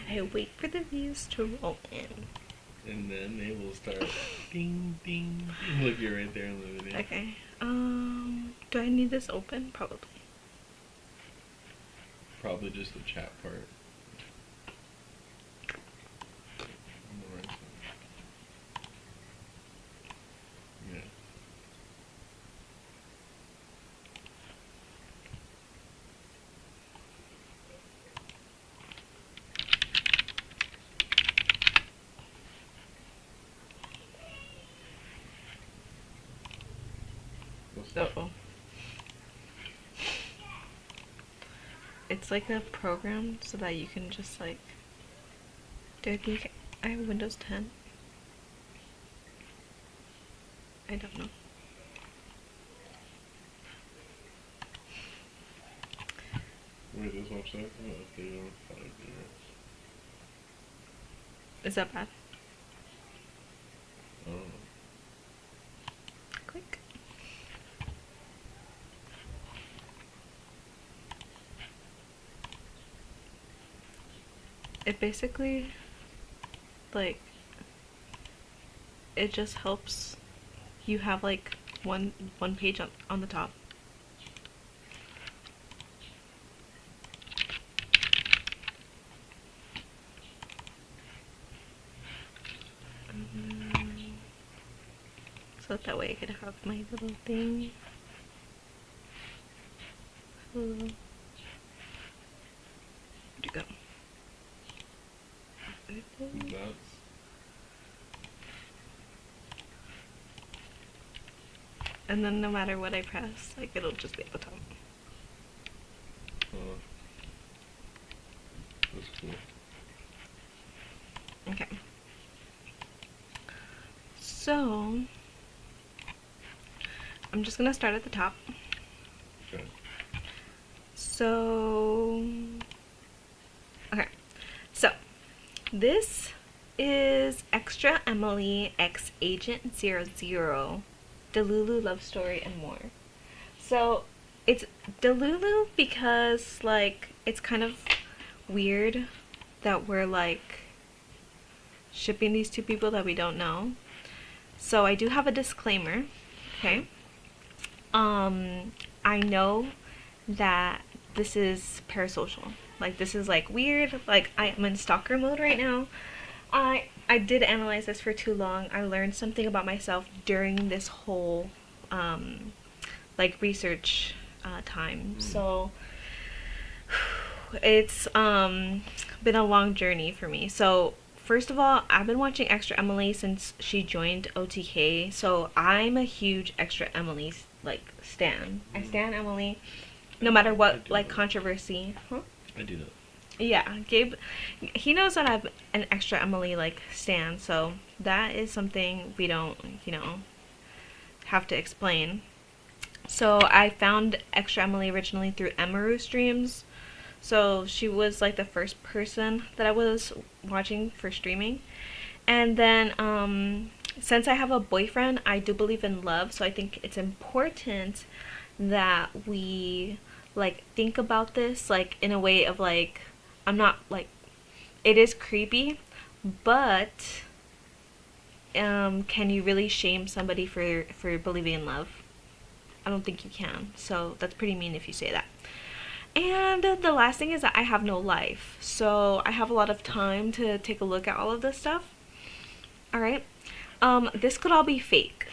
I wait for the views to roll in. And then they will start ding, ding, ding. Look, you're right there in the video. Okay. Do I need this open? Probably. Probably just the chat part. On the right side. Yeah. What's that? Uh-oh. It's like a program so that you can just like... Do I think I have Windows 10? I don't know. Wait, this website? Oh, they don't find it. Is that bad? I don't know. Click. It basically, like, it just helps you have like one page on the top. So that way I could have my little thing. Where'd you go? That's... And then no matter what I press, like it'll just be at the top. That's cool. Okay. So I'm just gonna start at the top. Okay. So this is Extra Emily x Agent00, Delulu love story and more. So it's Delulu because like it's kind of weird that we're like shipping these two people that we don't know. So I do have a disclaimer, okay? I know that this is parasocial. Like this is like weird. Like I am in stalker mode right now. I did analyze this for too long. I learned something about myself during this whole like research time. So it's been a long journey for me. So first of all, I've been watching Extra Emily since she joined OTK. So I'm a huge Extra Emily like stan. I stan Emily no matter what like controversy. Huh? I do that. Yeah, Gabe, he knows that I'm an Extra Emily like stan, so that is something we don't, you know, have to explain. So I found Extra Emily originally through Emaru streams. So she was like the first person that I was watching for streaming. And then since I have a boyfriend, I do believe in love, so I think it's important that we like think about this like in a way of like, I'm not like, it is creepy, but can you really shame somebody for believing in love? I don't think you can. So that's pretty mean if you say that. And the last thing is that I have no life, so I have a lot of time to take a look at all of this stuff. All right, this could all be fake.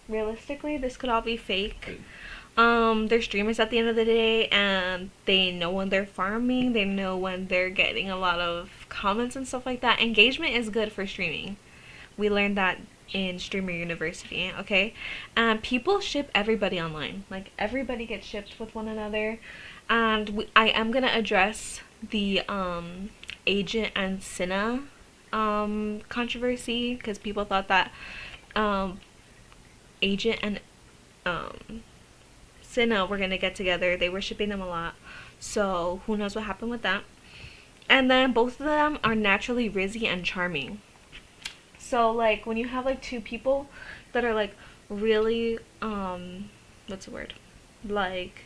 Realistically, this could all be fake. They're streamers at the end of the day, and they know when they're farming, they know when they're getting a lot of comments and stuff like that. Engagement is good for streaming. We learned that in Streamer University, okay? People ship everybody online. Like, everybody gets shipped with one another. And I am gonna address the Agent and Cinna controversy, because people thought that Agent and Cinna were gonna get together. They were shipping them a lot, so who knows what happened with that. And then both of them are naturally rizzy and charming. So like when you have like two people that are like really what's the word, like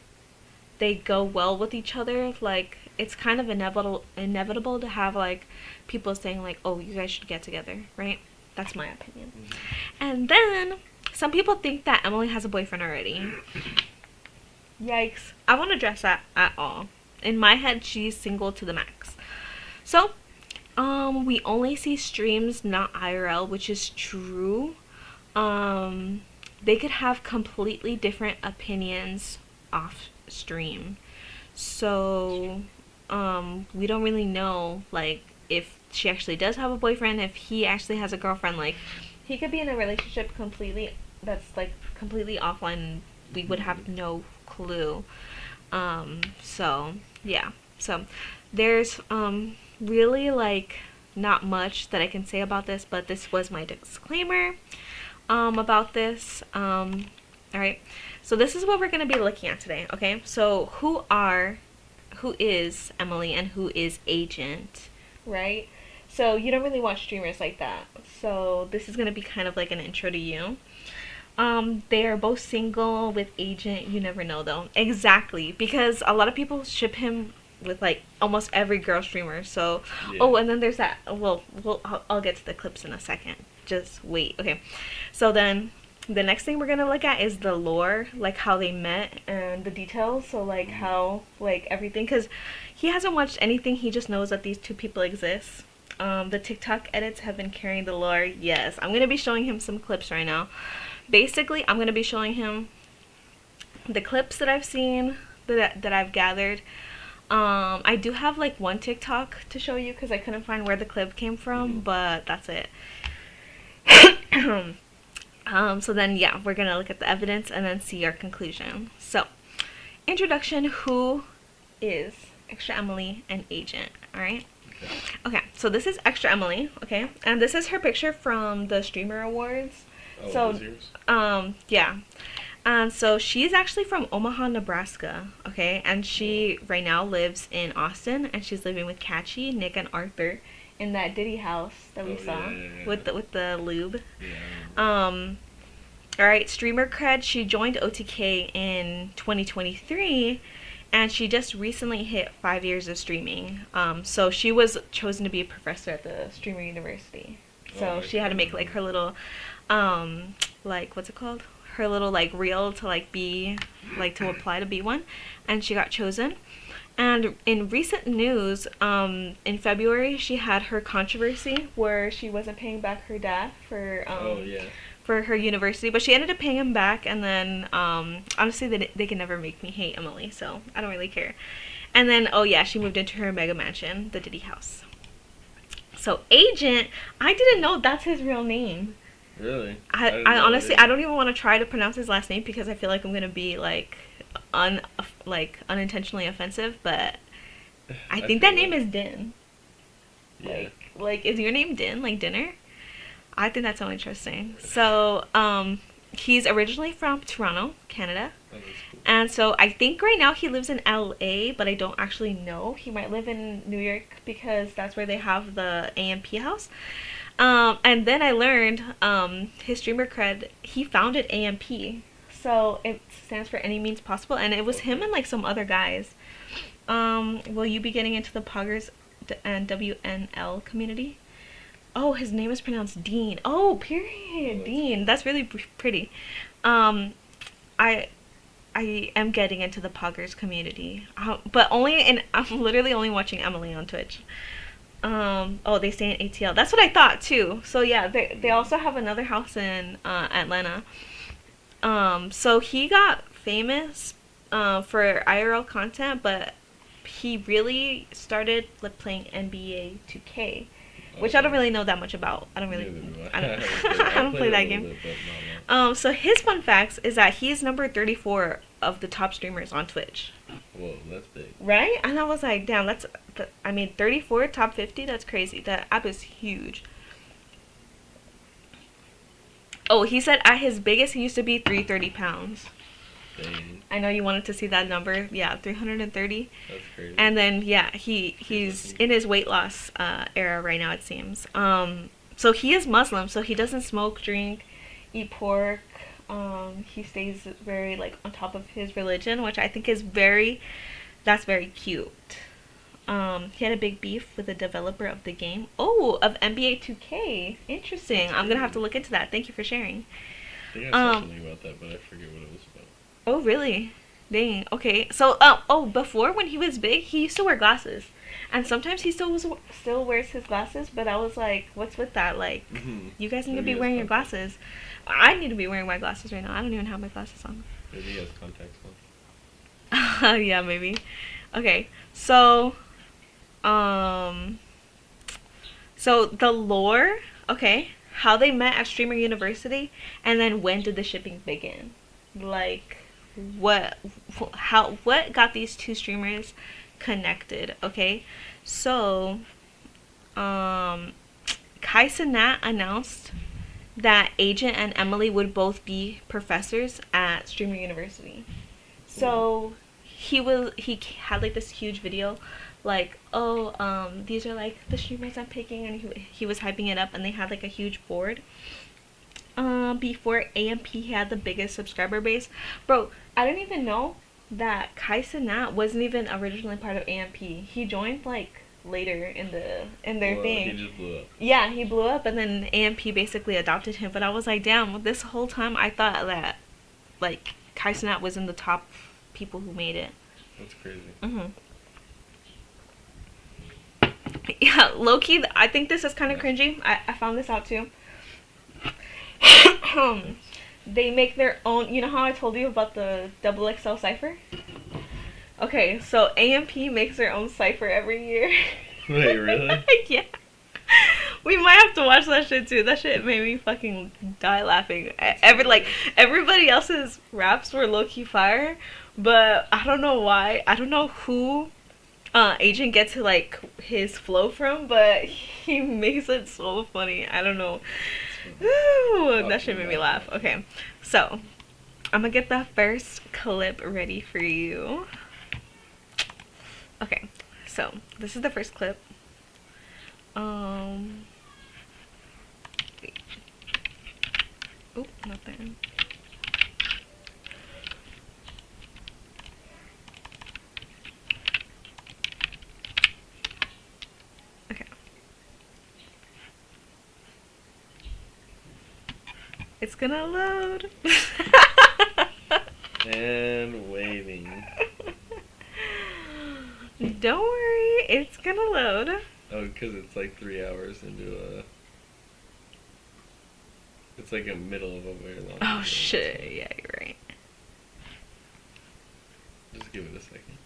they go well with each other. Like it's kind of inevitable to have like people saying like, "Oh, you guys should get together," right? That's my opinion. Mhm. And then some people think that Emily has a boyfriend already. Yikes. I won't address that at all. In my head, she's single to the max. So, we only see streams, not IRL, which is true. They could have completely different opinions off stream. So, we don't really know, like, if she actually does have a boyfriend, if he actually has a girlfriend. Like, he could be in a relationship that's, like, completely offline. We would have no clue. So, yeah. So, there's, really, like, not much that I can say about this, but this was my disclaimer about this. Alright, so this is what we're going to be looking at today, okay? So who is Emily and who is Agent, right? So you don't really watch streamers like that, so this is going to be kind of like an intro to you. They are both single with Agent. You never know though. Exactly, because a lot of people ship him with like almost every girl streamer. So, yeah. Oh, and then there's that. Well, I'll get to the clips in a second. Just wait. Okay. So then the next thing we're gonna look at is the lore, like how they met and the details. So like how like everything, because he hasn't watched anything. He just knows that these two people exist. The TikTok edits have been carrying the lore. Yes, I'm gonna be showing him some clips right now. Basically, I'm gonna be showing him the clips that I've seen, that I've gathered. I do have like one TikTok to show you because I couldn't find where the clip came from, but that's it. So then, yeah, we're gonna look at the evidence and then see our conclusion. So, introduction: who is Extra Emily and Agent? All right. Okay, so this is Extra Emily. Okay, and this is her picture from the Streamer Awards. Oh, so, yeah. And so she's actually from Omaha, Nebraska, okay? And she right now lives in Austin, and she's living with Catchy, Nick, and Arthur in that Diddy house that we saw. Yeah. with the lube. Yeah. All right, streamer cred. She joined OTK in 2023, and she just recently hit 5 years of streaming. So she was chosen to be a professor at the Streamer University. So she had to make like her little, like what's it called? Her little like reel to like be like to apply to be one, and she got chosen. And in recent news, in February, she had her controversy where she wasn't paying back her dad for for her university, but she ended up paying him back. And then honestly, they can never make me hate Emily, so I don't really care. And then she moved into her mega mansion, the Diddy house. So Agent, I didn't know that's his real name. Really? I honestly, I don't even want to try to pronounce his last name because I feel like I'm gonna be like unintentionally offensive, but I think that name is Din. Yeah. Like is your name Din, like dinner? I think that's so interesting. So he's originally from Toronto, Canada. Cool. And so I think right now he lives in LA, but I don't actually know. He might live in New York because that's where they have the AMP house. And then I learned his streamer cred, he founded AMP. So it stands for Any Means Possible, and it was him and like some other guys. Will you be getting into the Poggers and WNL community? Oh, his name is pronounced Dean. Oh, period. Dean. That's really pretty. I am getting into the Poggers community. But I'm literally only watching Emily on Twitch. They stay in ATL. That's what I thought too. So yeah, they also have another house in Atlanta. So he got famous for IRL content, but he really started playing NBA 2K, which I don't really know that much about. I don't I don't play that game. So his fun facts is that he's number 34 of the top streamers on Twitch. Whoa, that's big. Right? And I was like, damn, 34 top 50, that's crazy. That app is huge. Oh, he said at his biggest he used to be 330 pounds. Dang. I know you wanted to see that number. Yeah, 330. That's crazy. And then he's in his weight loss era right now, it seems. So he is Muslim, so he doesn't smoke, drink, eat pork. He stays very like on top of his religion, which I think is that's very cute. He had a big beef with the developer of the game. Oh, of NBA 2K. Interesting. I'm gonna have to look into that. Thank you for sharing. I think I saw something about that, but I forget what it was about. Oh, really? Dang. Okay. So, before when he was big, he used to wear glasses, and sometimes he still wears his glasses. But I was like, what's with that? Like, you guys need to be wearing your glasses. I need to be wearing my glasses right now. I don't even have my glasses on. Maybe he has contacts on. Yeah, maybe. Okay. So, so the lore. Okay. How they met at Streamer University, and then when did the shipping begin? Like, what got these two streamers connected? Okay, so Kai Cenat announced that Agent and Emily would both be professors at Streamer University. So he had like this huge video like, oh, these are like the streamers I'm picking, and he was hyping it up, and they had like a huge board. Before AMP had the biggest subscriber base. Bro, I didn't even know that Kai Cenat wasn't even originally part of AMP. He joined like later in their thing. He just blew up. Yeah, he blew up, and then AMP basically adopted him. But I was like, damn, this whole time I thought that like Kai Cenat was in the top people who made it. That's crazy. Yeah, low-key, I think this is kind of cringy. I found this out too. They make their own. You know how I told you about the XXL cipher? Okay, so AMP makes their own cipher every year. Wait, really? Yeah. We might have to watch that shit too. That shit made me fucking die laughing. Everybody else's raps were low-key fire, but I don't know why. I don't know who Agent gets like his flow from, but he makes it so funny. I don't know. Ooh, that shit made me laugh. Okay, so I'm gonna get the first clip ready for you. Okay, so this is the first clip. Wait. Oh, not there. Okay. It's gonna load. And waiting. Don't worry, it's gonna load. Oh, because it's like 3 hours into a... It's like a middle of a very long Oh video. shit, yeah, you're right. Just give it a second.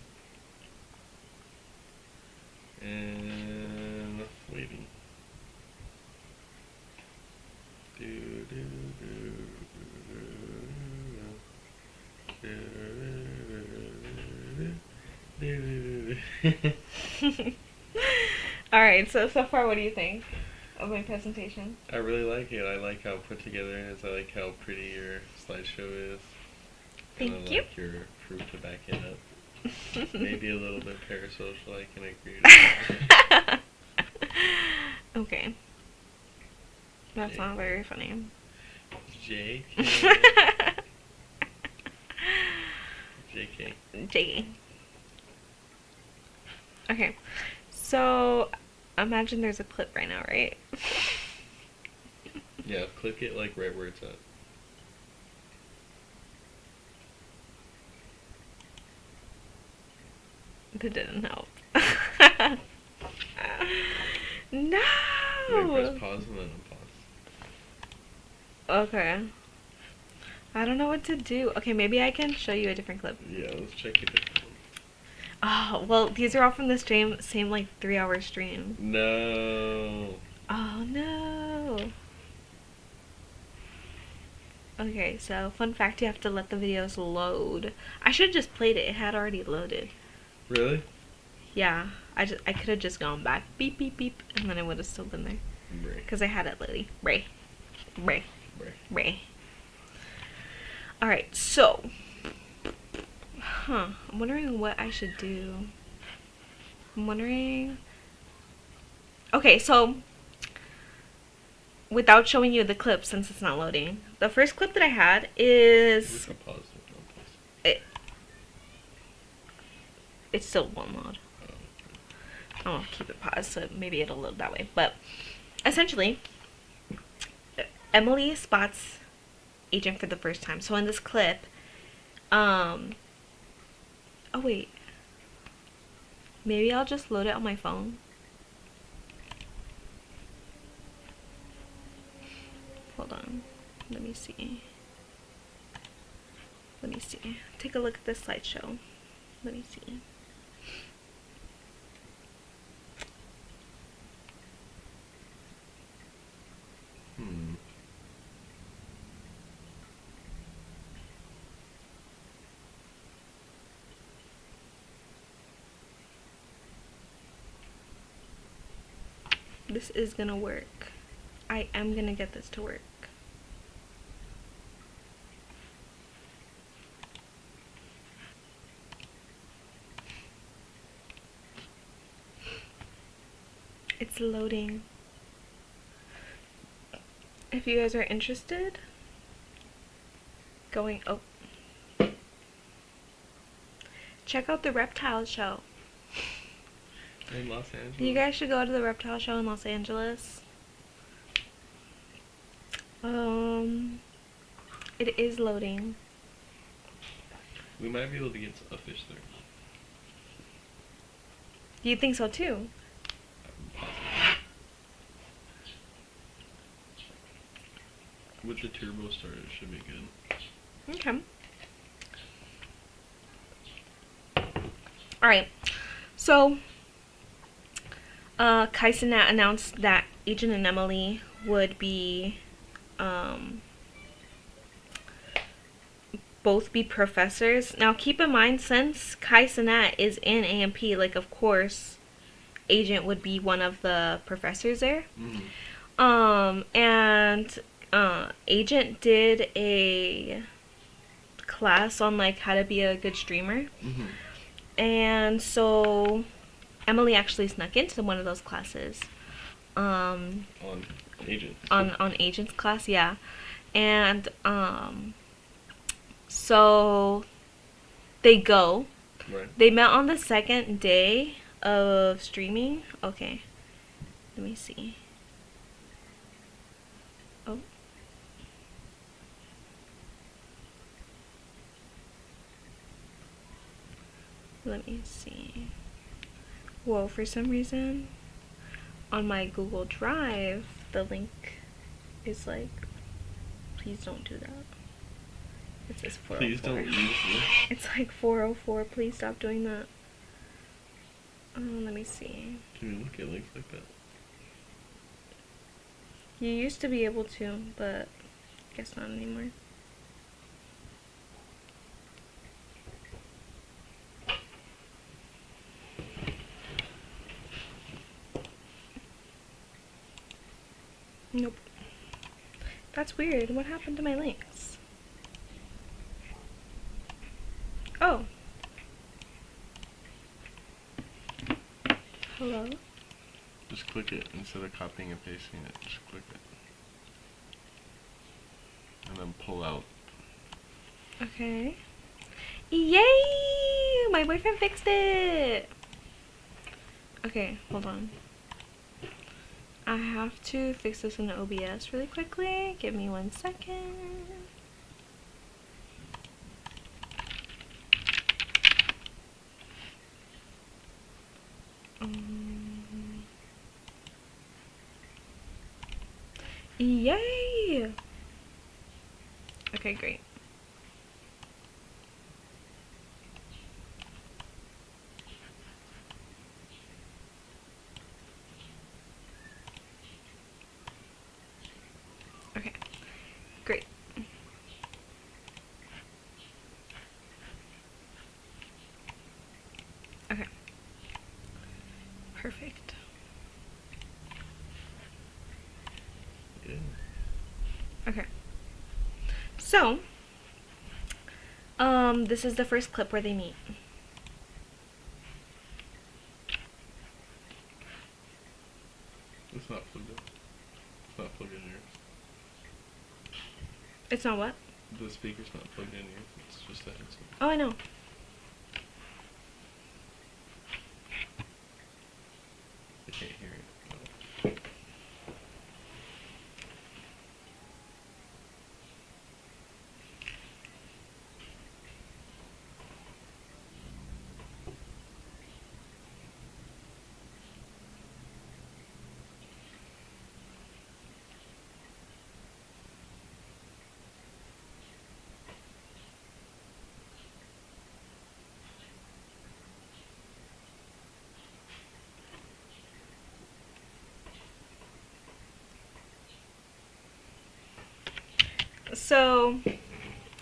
And waiting. Alright, so far what do you think of my presentation? I really like it. I like how put together it is. I like how pretty your slideshow is. Thank I you. like your proof to back it up. Maybe a little bit parasocial, I can agree with that. Okay. That's not very funny. JK. JK. JK. Okay. So, imagine there's a clip right now, right? Yeah, click it like right where it's at. That didn't help. No! Wait, press pause and then unpause. Okay. I don't know what to do. Okay, maybe I can show you a different clip. Yeah, let's check it out. Oh, well, these are all from the same like 3-hour stream. No. Oh, no. Okay, so fun fact, you have to let the videos load. I should have just played it. It had already loaded. Really? Yeah, I could have just gone back, beep, beep, beep, and then it would have still been there. Bray. Because I had it ready. Ray. Alright, so. I'm wondering what I should do. Okay, so. Without showing you the clip, since it's not loading, the first clip that I had We is can pause it. No, please. it, it's still one mod. I'll keep it paused so maybe it'll load that way. But essentially, Emily spots Agent for the first time. So in this clip, oh wait, maybe I'll just load it on my phone. Hold on, let me see. Let me see. Take a look at this slideshow. Let me see. This is gonna work. I am gonna get this to work. It's loading. If you guys are interested, check out the Reptile Show. In Los Angeles. You guys should go to the Reptile Show in Los Angeles. It is loading. We might be able to get a fish there. Do you think so too? Possibly. With the turbo starter, it should be good. Okay. Alright. So, Kai Cenat announced that Agent and Emily would be, both be professors. Now, keep in mind, since Kai Cenat is in AMP, like, of course, Agent would be one of the professors there. And Agent did a class on, like, how to be a good streamer. And so Emily actually snuck into one of those classes. On Agent. On Agent's class, yeah. And so they go. Right. They met on the second day of streaming. Okay. Let me see. Oh. Let me see. Whoa, for some reason, on my Google Drive, the link is like, please don't do that. It says 404. Please don't use this. It's like 404. Please stop doing that. Let me see. Can you look at links like that? You used to be able to, but guess not anymore. Nope. That's weird. What happened to my links? Oh. Hello? Just click it instead of copying and pasting it. Just click it. And then pull out. Okay. Yay! My boyfriend fixed it! Okay, hold on. I have to fix this in OBS really quickly. Give me 1 second. Yay! Okay, great. Okay, great. Okay. Perfect. Yeah. Okay. So, this is the first clip where they meet. It's not plugged in. It's not plugged in here. It's not what? The speaker's not plugged in here. It's just a headset. Oh, I know. I can't hear it. So,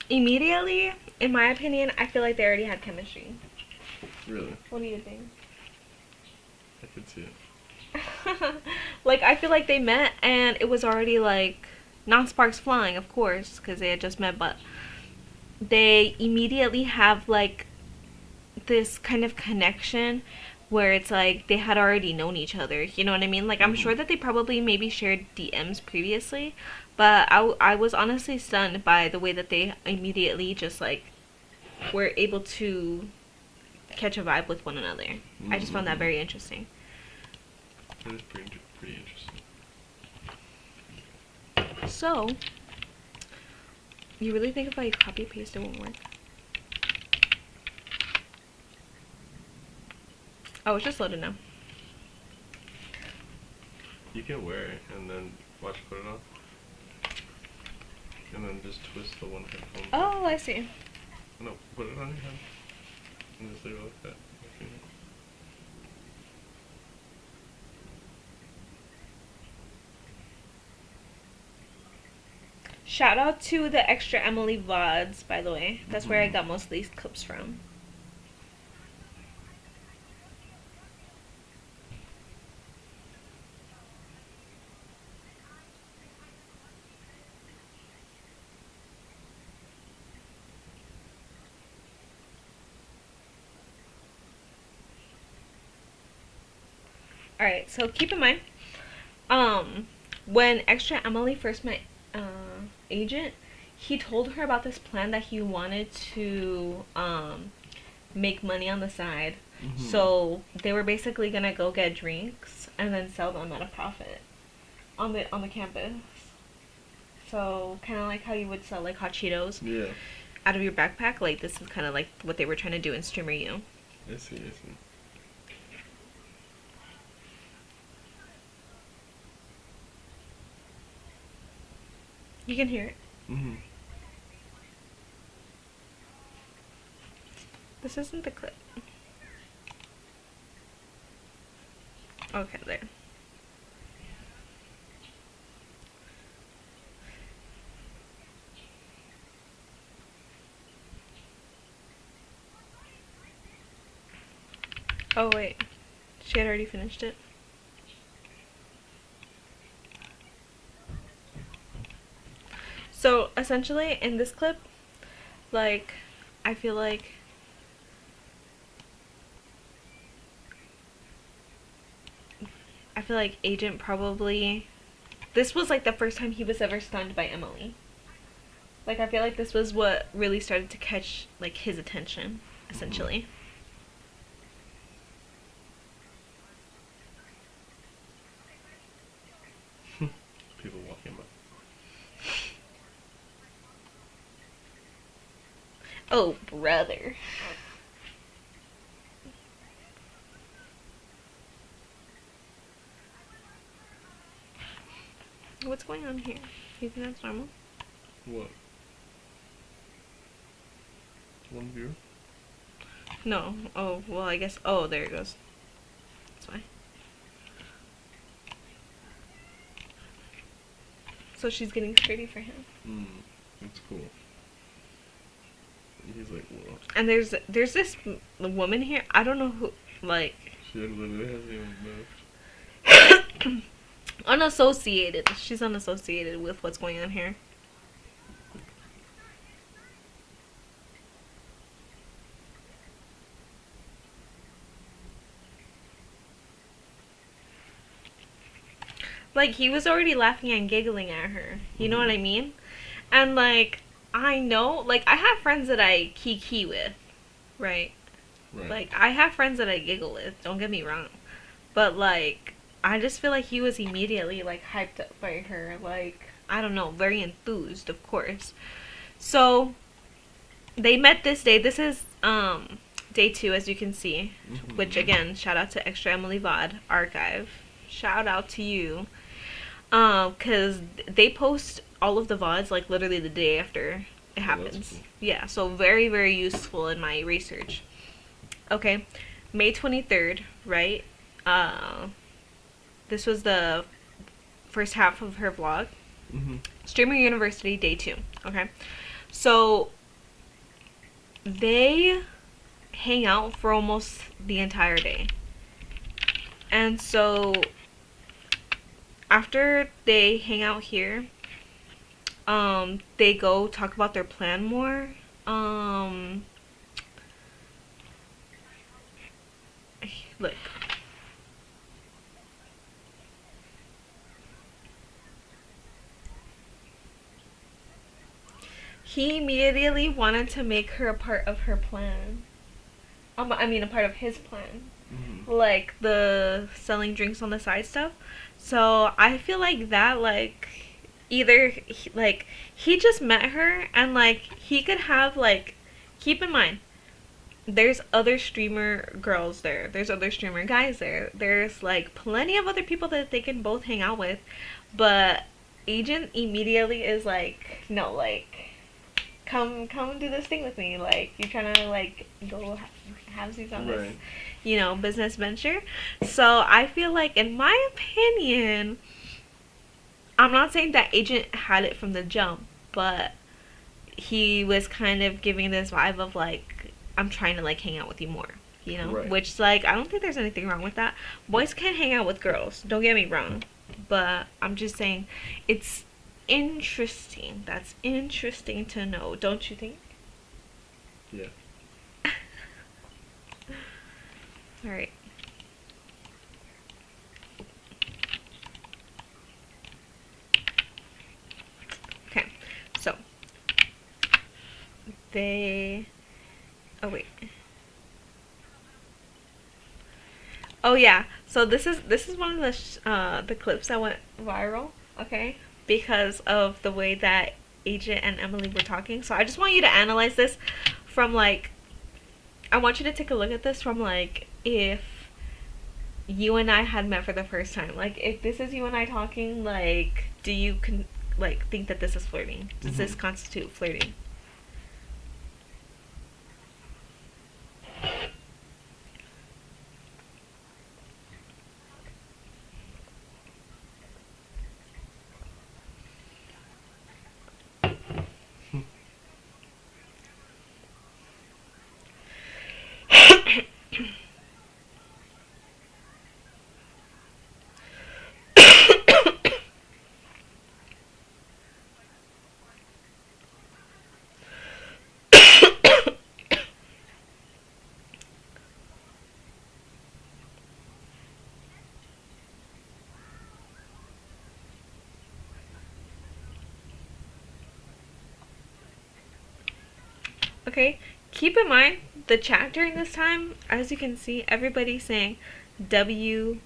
immediately, in my opinion, I feel like they already had chemistry. Really? What do you think? I could see it. Like, I feel like they met and it was already like, not sparks flying, of course, because they had just met, but they immediately have like this kind of connection where it's like they had already known each other. You know what I mean? Like, I'm sure that they probably maybe shared DMs previously, but I was honestly stunned by the way that they immediately just like were able to catch a vibe with one another. I just found that very interesting. It is pretty interesting. So, you really think if I copy paste it won't work? Oh, it's just loaded now. You can wear it and then watch put it on. And then just twist the one headphone. Oh, I see. No, put it on your head. And just leave it like that. Shout out to the Extra Emily VODs, by the way. That's where I got most of these clips from. Alright, so keep in mind, when Extra Emily first met Agent, he told her about this plan that he wanted to make money on the side. So they were basically gonna go get drinks and then sell them at a profit on the campus. So kind of like how you would sell like hot Cheetos out of your backpack. Like this is kind of like what they were trying to do in Streamer U. I see. You can hear it. This isn't the clip. Okay, there. Oh wait, she had already finished it. So essentially in this clip, like, I feel like Agent probably, this was like the first time he was ever stunned by Emily. Like I feel like this was what really started to catch like his attention, essentially. People walking by. Oh, brother. What's going on here? You think that's normal? What? One view? No. Oh, well, I guess. Oh, there it goes. That's why. So she's getting ready for him. That's cool. He's like, whoa. And there's this woman here. I don't know who. Like. She literally hasn't even moved. Unassociated. She's unassociated with what's going on here. Like, he was already laughing and giggling at her. You know what I mean? And like, I know, like, I have friends that I kiki with, right? Right. Like, I have friends that I giggle with, don't get me wrong. But like, I just feel like he was immediately like hyped up by her. Like, I don't know, very enthused, of course. So they met this day. This is day 2, as you can see. Which again, shout out to Extra Emily Vod Archive. Shout out to you. Cause they post all of the VODs like literally the day after it happens. Cool. Yeah, so very, very useful in my research. Okay. May 23rd, right? Uh this was the first half of her vlog. Streamer University day 2. Okay. So they hang out for almost the entire day. And so after they hang out here, they go talk about their plan more. Look. He immediately wanted to make her a part of her plan. I mean, a part of his plan. Like the selling drinks on the side stuff. So I feel like that, like, either like he just met her and like he could have like, keep in mind, there's other streamer girls there. There's other streamer guys there. There's like plenty of other people that they can both hang out with, but Agent immediately is like, no, like, come do this thing with me. Like, you're trying to like go have these on this, business venture. So I feel like, in my opinion, I'm not saying that Agent had it from the jump, but he was kind of giving this vibe of like, I'm trying to like hang out with you more, Right. which, like, I don't think there's anything wrong with that. Boys can hang out with girls, don't get me wrong, but I'm just saying it's interesting. That's interesting to know, don't you think? Yeah. All right. Okay. So they. Oh wait. Oh yeah. So this is one of the clips that went viral. Okay, because of the way that Agent and Emily were talking. So I just want you to analyze this from like. I want you to take a look at this from like, if you and I had met for the first time. Like, if this is you and I talking, like, do you like think that this is flirting? Does this constitute flirting? Okay, keep in mind the chat during this time, as you can see, everybody's saying W.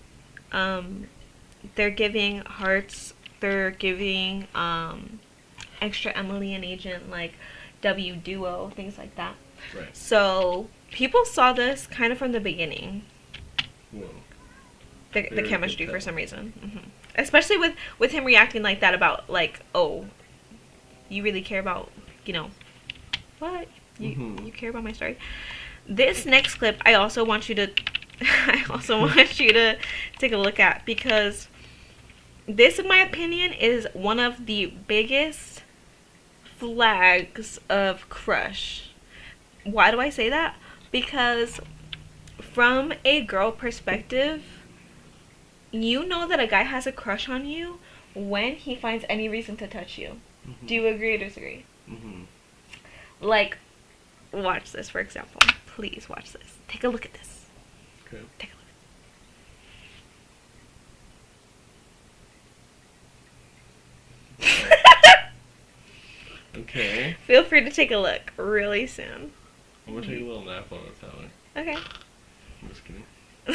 They're giving hearts. They're giving extra Emily and Agent, like W duo, things like that. Right. So people saw this kind of from the beginning. Whoa. The chemistry for some reason, especially with him reacting like that about like, oh, you really care about, what you care about my story. This next clip I also want you to take a look at, because this, in my opinion, is one of the biggest flags of crush. Why do I say that? Because from a girl perspective, you know that a guy has a crush on you when he finds any reason to touch you. Do you agree or disagree? Like, watch this, for example. Please watch this. Take a look at this. Okay. Take a look. Okay. Feel free to take a look really soon. I'm gonna take a little nap while it's happening. Okay. I'm just kidding. I'm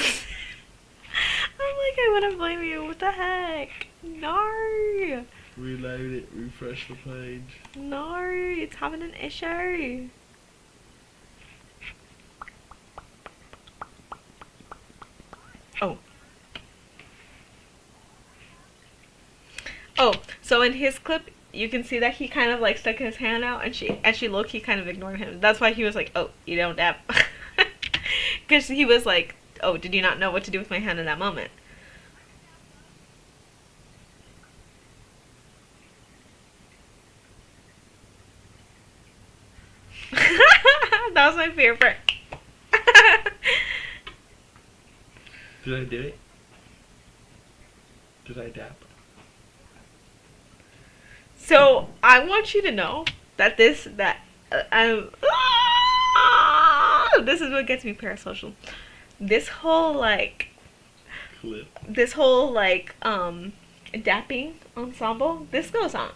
like, I wouldn't blame you. What the heck? No. Reload it, refresh the page. No, it's having an issue. Oh. Oh, so in his clip, you can see that he kind of like stuck his hand out, and she low-key kind of ignored him. That's why he was like, "Oh, you don't dab," because he was like, "Oh, did you not know what to do with my hand in that moment?" That was my favorite. Did I do it? Did I dab? So I want you to know that this is what gets me parasocial. This whole Clip. dapping ensemble. This goes on.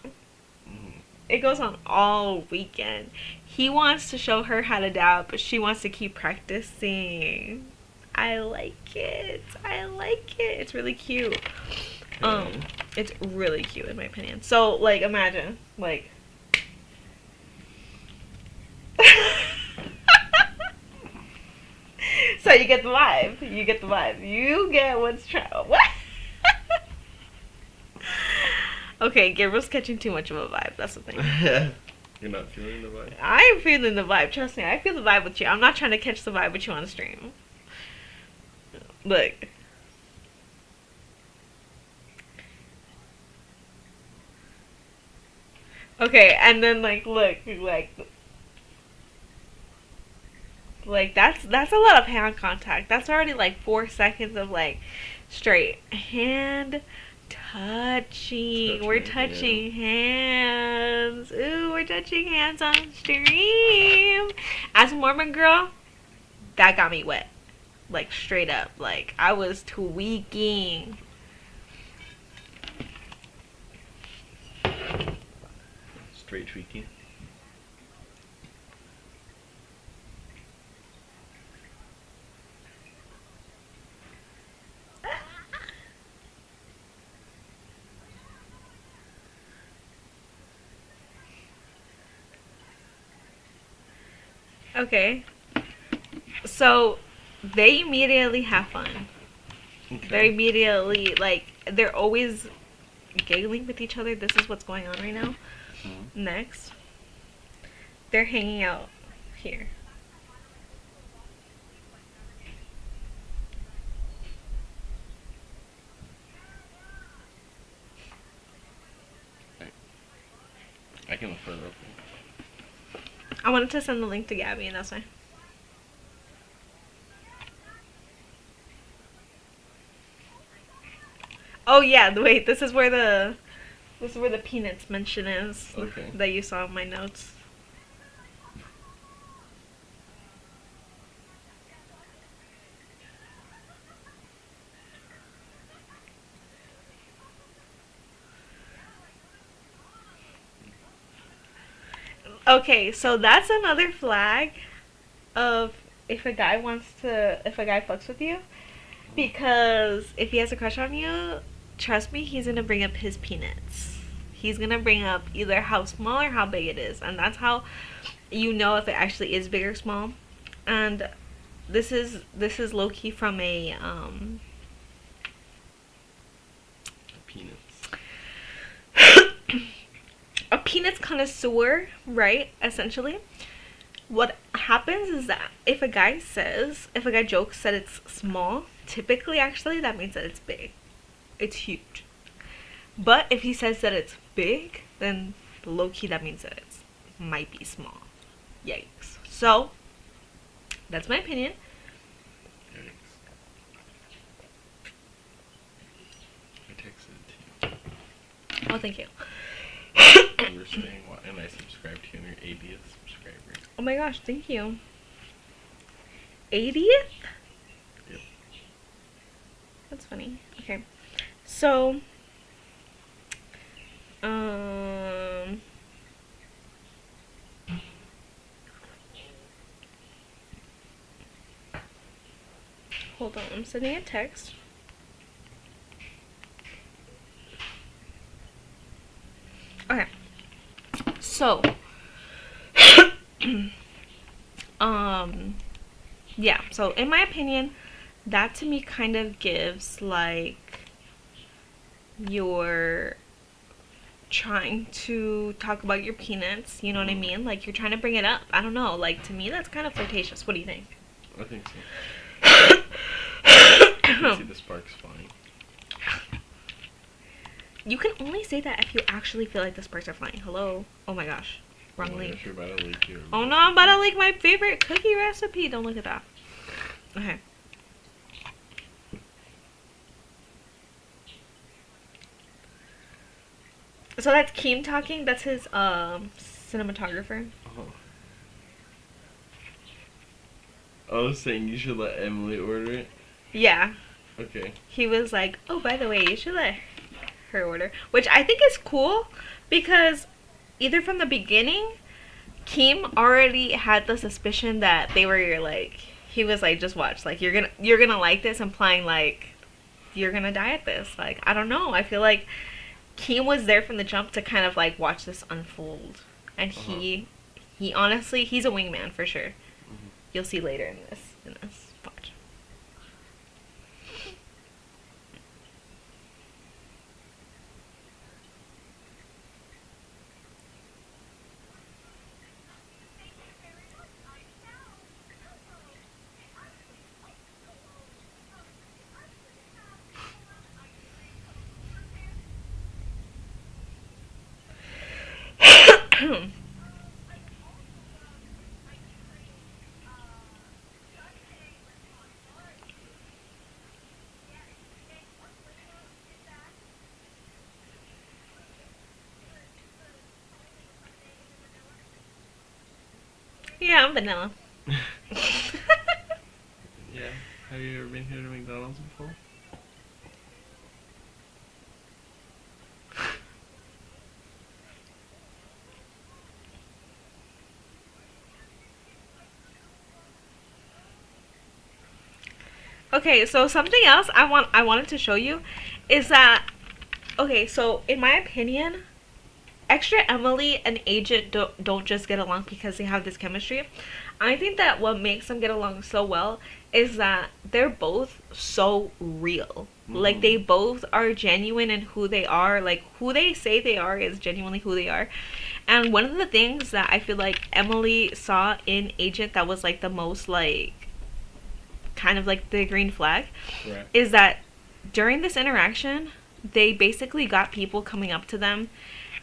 Mm. It goes on all weekend. He wants to show her how to dab, but she wants to keep practicing. I like it. It's really cute. Okay. It's really cute in my opinion. So like imagine like so you get the vibe. You get what's what? Okay, Gabriel's catching too much of a vibe. That's the thing. You're not feeling the vibe? I'm feeling the vibe. Trust me, I feel the vibe with you. I'm not trying to catch the vibe with you on the stream. Look. Okay, and then look, that's a lot of hand contact. That's already 4 seconds of straight hand touching. We're touching hands. Ooh, we're touching hands on stream. As a Mormon girl, that got me wet. Straight up. I was tweaking. Straight tweaking. Okay. So, they immediately have fun. Okay. They're immediately, they're always giggling with each other. This is what's going on right now. Mm-hmm. Next, they're hanging out here. I can look further up. I wanted to send the link to Gabby, and that's why. Oh yeah, wait. This is where the peanuts mention is. Okay. That you saw in my notes. Okay, so that's another flag of if a guy fucks with you, because if he has a crush on you, trust me, he's gonna bring up his peanuts. He's gonna bring up either how small or how big it is, and that's how you know if it actually is big or small. And this is low key from a Peanuts. a peanuts connoisseur, right? Essentially, what happens is that if a guy jokes that it's small, typically actually that means that it's big. It's huge. But if he says that it's big, then low key that means that it's might be small. Yikes. So that's my opinion. Yikes. I texted it to you. Oh, thank you. You were saying what, and I subscribed to you, and your 80th subscriber. Oh my gosh, thank you. 80th? Yep. That's funny. Okay. So, Hold on, I'm sending a text. Okay. So, yeah. So in my opinion, that to me kind of gives like you're trying to talk about your peanuts, you know what I mean? Like you're trying to bring it up. I don't know. Like to me that's kind of flirtatious. What do you think? I think so. I can see the sparks flying. You can only say that if you actually feel like the sparks are flying. Hello? Oh my gosh. Wrong link. Gosh, you're about to leak your Oh no, I'm about to leak my favorite cookie recipe. Don't look at that. Okay. So that's Keem talking. That's his cinematographer. Oh. I was saying you should let Emily order it. Yeah. Okay. He was like, oh, by the way, you should let her order. Which I think is cool because either from the beginning, Keem already had the suspicion that they were like, he was like, just watch, like you're gonna like this, implying like you're gonna die at this. Like I don't know. I feel like Keem was there from the jump to kind of like watch this unfold, and he honestly he's a wingman for sure. Mm-hmm. You'll see later in this watch. Yeah, I'm vanilla. Yeah. Have you ever been here to McDonald's before? Okay, so something else I wanted to show you is that okay, so in my opinion, Extra Emily and Agent don't just get along because they have this chemistry. I think that what makes them get along so well is that they're both so real. Mm-hmm. Like they both are genuine in who they are. Like who they say they are is genuinely who they are. And one of the things that I feel like Emily saw in Agent that was like the most like kind of like the green flag is that during this interaction they basically got people coming up to them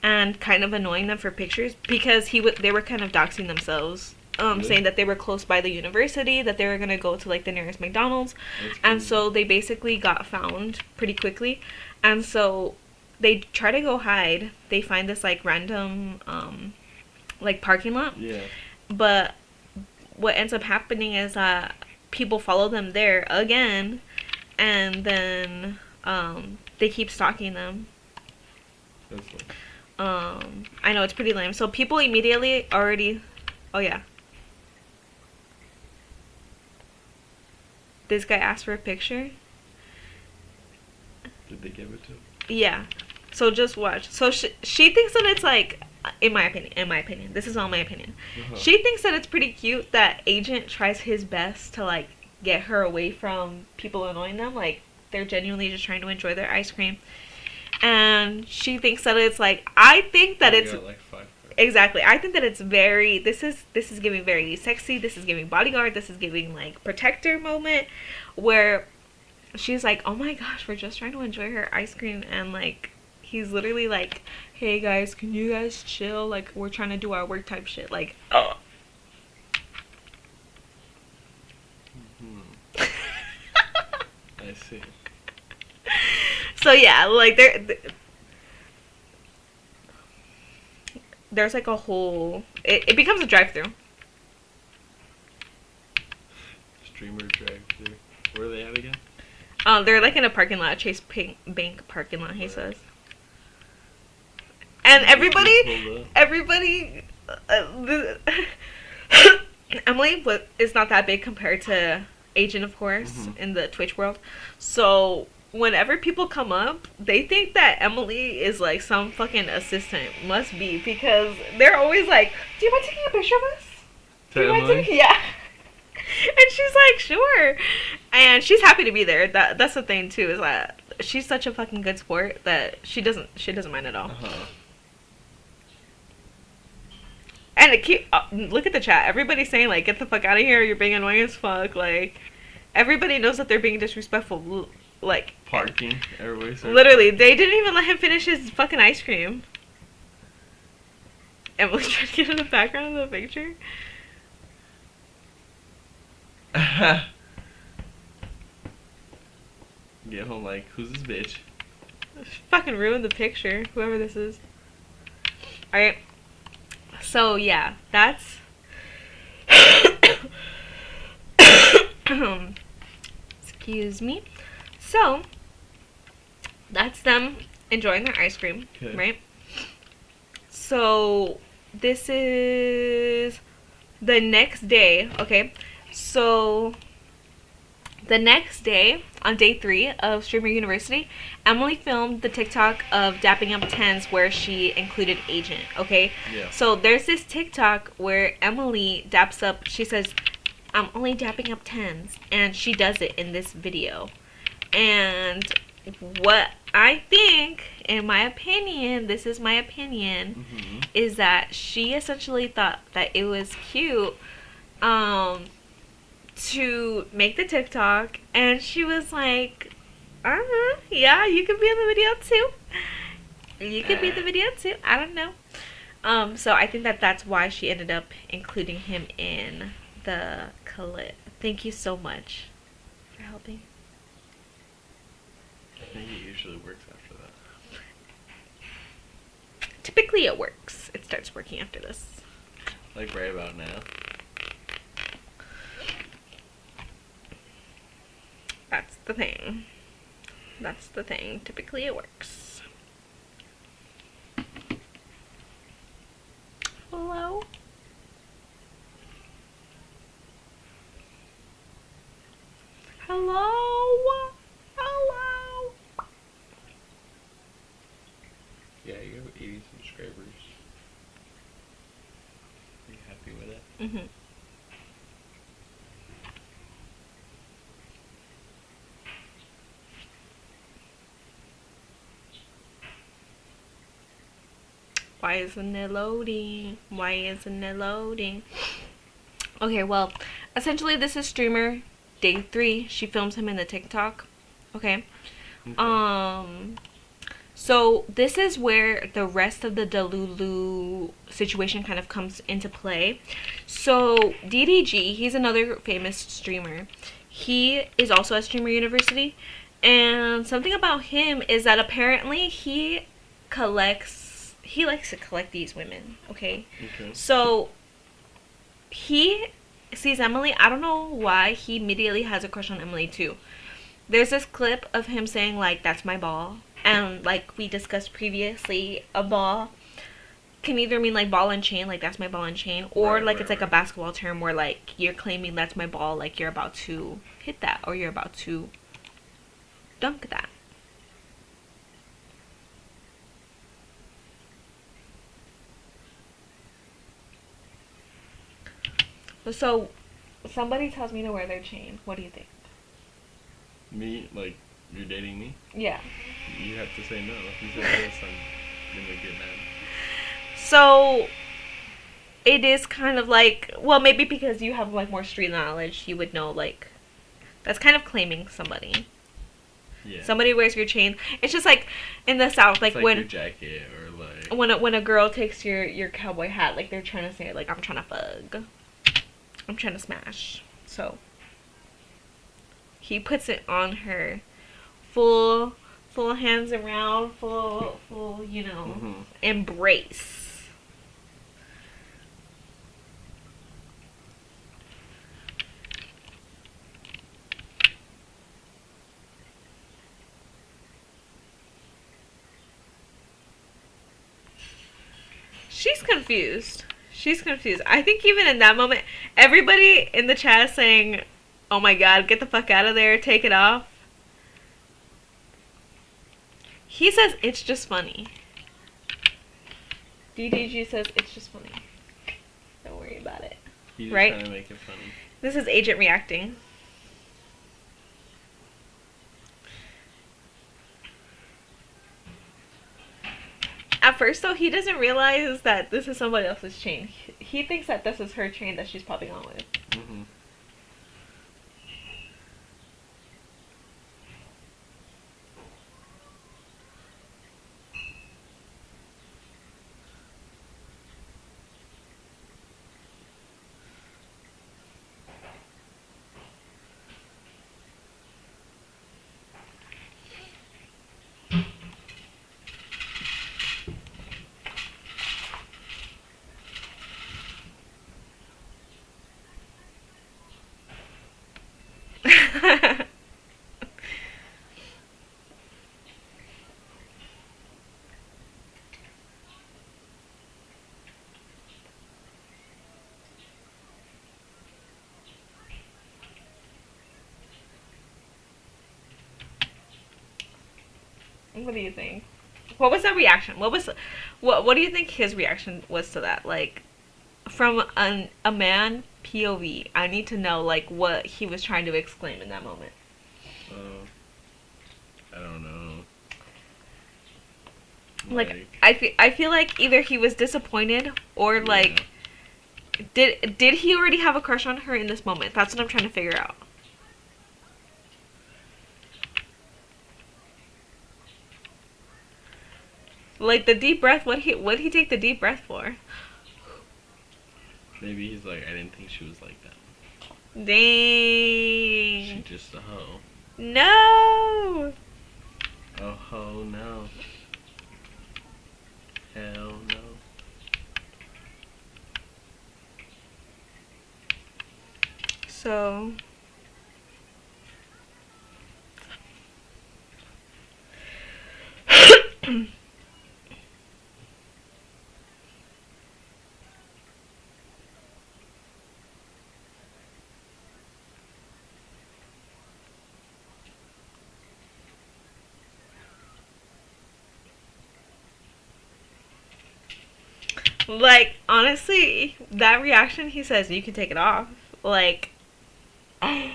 and kind of annoying them for pictures because they were kind of doxing themselves, saying that they were close by the university, that they were gonna go to like the nearest McDonald's, and so they basically got found pretty quickly, and so they try to go hide. They find this like random like parking lot, but what ends up happening is that people follow them there again, and then they keep stalking them. That's lame. I know it's pretty lame. So people immediately already, oh yeah, this guy asked for a picture. Did they give it to him? Yeah. So just watch. So she thinks that it's like, in my opinion, this is all my opinion. She thinks that it's pretty cute that Agent tries his best to like get her away from people annoying them. Like they're genuinely just trying to enjoy their ice cream. And she thinks that it's like, I think that it's like 5 exactly. I think that it's very. This is giving very sexy. This is giving bodyguard. This is giving like protector moment, where she's like, oh my gosh, we're just trying to enjoy her ice cream, and like he's literally like, hey guys, can you guys chill? Like we're trying to do our work type shit. Like, oh. I see. So yeah, like there's like a whole. It becomes a drive-through. Streamer drive-through. Where are they at again? They're like in a parking lot, Chase Bank parking lot. He says. And everybody, Emily is not that big compared to Agent, of course, in the Twitch world. So whenever people come up, they think that Emily is like some fucking assistant. Must be, because they're always like, "Do you mind taking a picture of us? Do you mind taking?" Yeah. And she's like, "Sure," and she's happy to be there. That's the thing too, is that she's such a fucking good sport that she doesn't mind at all. And look at the chat. Everybody's saying like, "Get the fuck out of here! You're being annoying as fuck." Like, everybody knows that they're being disrespectful. Like, parking. Everybody's literally, they didn't even let him finish his fucking ice cream. Emily's trying to get in the background of the picture. Get home like, who's this bitch? Fucking ruined the picture, whoever this is. Alright. So, yeah, that's... Excuse me. So, that's them enjoying their ice cream, right? So, this is the next day, okay? So, the next day, on day 3 of Streamer University, Emily filmed the TikTok of dapping up tens where she included Agent, okay? Yeah. So, there's this TikTok where Emily daps up, she says, "I'm only dapping up tens," and she does it in this video. And what I think, in my opinion, this is my opinion, is that she essentially thought that it was cute to make the TikTok, and she was like, yeah, you could be in the video too. You could be in the video too. I don't know. So I think that that's why she ended up including him in the clip. Thank you so much for helping. I think it usually works after that. Typically it works. It starts working after this. Like right about now. That's the thing. That's the thing. Typically it works. Hello? Hello? Hello? Yeah, you have 80 subscribers. Are you happy with it? Mm-hmm. Why isn't it loading? Why isn't it loading? Okay, well, essentially this is streamer day 3. She films him in the TikTok. Okay. So this is where the rest of the Delulu situation kind of comes into play. So DDG, he's another famous streamer. He is also at Streamer University, and something about him is that apparently he likes to collect these women, okay? So he sees Emily. I don't know why he immediately has a crush on Emily too. There's this clip of him saying like, "That's my ball," and like we discussed previously, a ball can either mean like ball and chain, like that's my ball and chain, or like it's like a basketball term where like you're claiming that's my ball, like you're about to hit that or you're about to dunk that. So, somebody tells me to wear their chain. What do you think? Me? Like, you're dating me? Yeah. You have to say no. If you say yes, I'm gonna get mad. So, it is kind of like, well, maybe because you have like more street knowledge, you would know like, that's kind of claiming somebody. Yeah. Somebody wears your chain. It's just like in the South, like, it's like when your jacket or like when a girl takes your cowboy hat, like they're trying to say like, I'm trying to fug. I'm trying to smash. So he puts it on her, full hands around, full, you know, embrace. She's confused. She's confused. I think even in that moment, everybody in the chat is saying, Oh my god, get the fuck out of there, take it off. He says it's just funny. DDG says it's just funny. Don't worry about it. He's just Right? trying to make it funny. This is Agent reacting. At first, though, he doesn't realize that this is somebody else's chain. He thinks that this is her chain that she's popping on with. Mm-hmm. What do you think? What was that reaction? What do you think his reaction was to that? Like, from a man POV, I need to know like what he was trying to exclaim in that moment. I don't know. Like I feel like either he was disappointed or like did he already have a crush on her in this moment? That's what I'm trying to figure out. Like the deep breath, what'd he take the deep breath for? Maybe he's like, I didn't think she was like that. Dang. She's just a hoe. No. A hoe, no. Hell no. So like, honestly, that reaction, he says, you can take it off. Like, why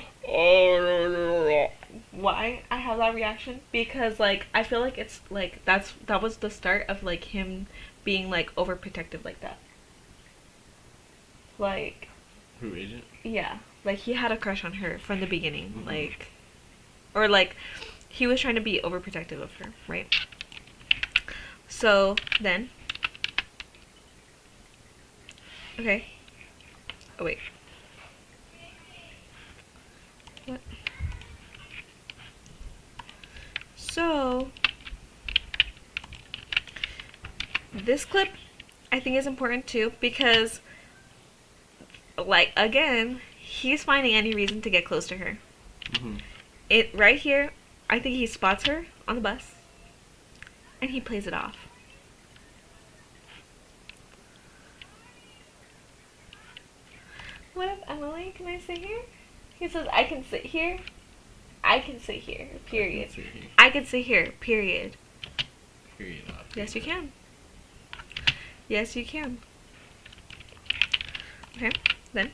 I have that reaction? Because, like, I feel like it's, like, that was the start of, like, him being, like, overprotective like that. Like, Who, Agent? yeah. Like, he had a crush on her from the beginning. Mm-hmm. Like, or, like, he was trying to be overprotective of her, right? So, then... Okay. Oh, wait. What? So, this clip I think is important too because, like, again, he's finding any reason to get close to her. Mm-hmm. It right here, I think he spots her on the bus and he plays it off. What up, Emily? Can I sit here? He says, I can sit here. I can sit here. Period. I can sit here. Period. Period. Yes, you can. Yes, you can. Okay, then.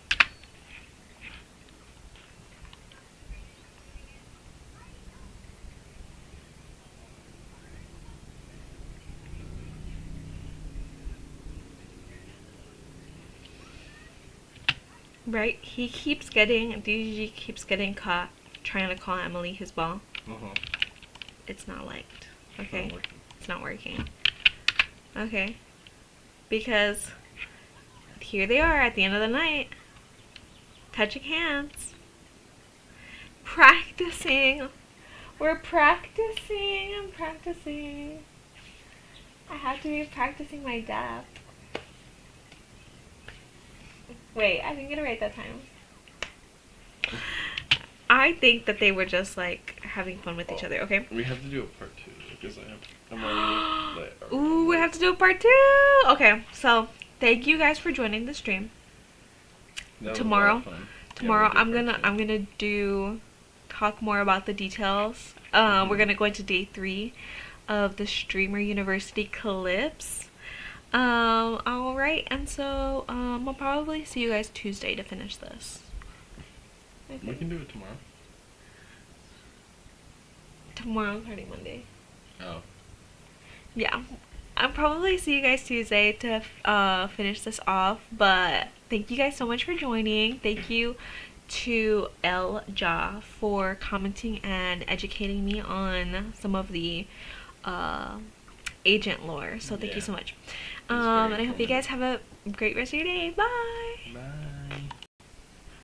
Right? DGG keeps getting caught trying to call Emily his ball. Uh-huh. It's not liked. Okay? It's not working. It's not working. Okay? Because here they are at the end of the night. Touching hands. Practicing. We're practicing. I'm practicing. I have to be practicing my dab. Wait, I didn't get it right that time. I think that they were just like having fun with each other, okay? We have to do a part 2 because I'm already like, Ooh, we have to do a part 2. Okay, so thank you guys for joining the stream. That was a Tomorrow. lot of fun. Tomorrow we'll do part two. I'm gonna do talk more about the details. We're gonna go into day 3 of the Streamer University Calypse. Alright, and so I'll probably see you guys Tuesday to finish this. We can do it tomorrow. Tomorrow's already Monday. Oh. Yeah. I'll probably see you guys Tuesday to finish this off, but thank you guys so much for joining. Thank you to El Ja for commenting and educating me on some of the uh, agent lore. So thank you so much. And I hope you guys have a great rest of your day. Bye!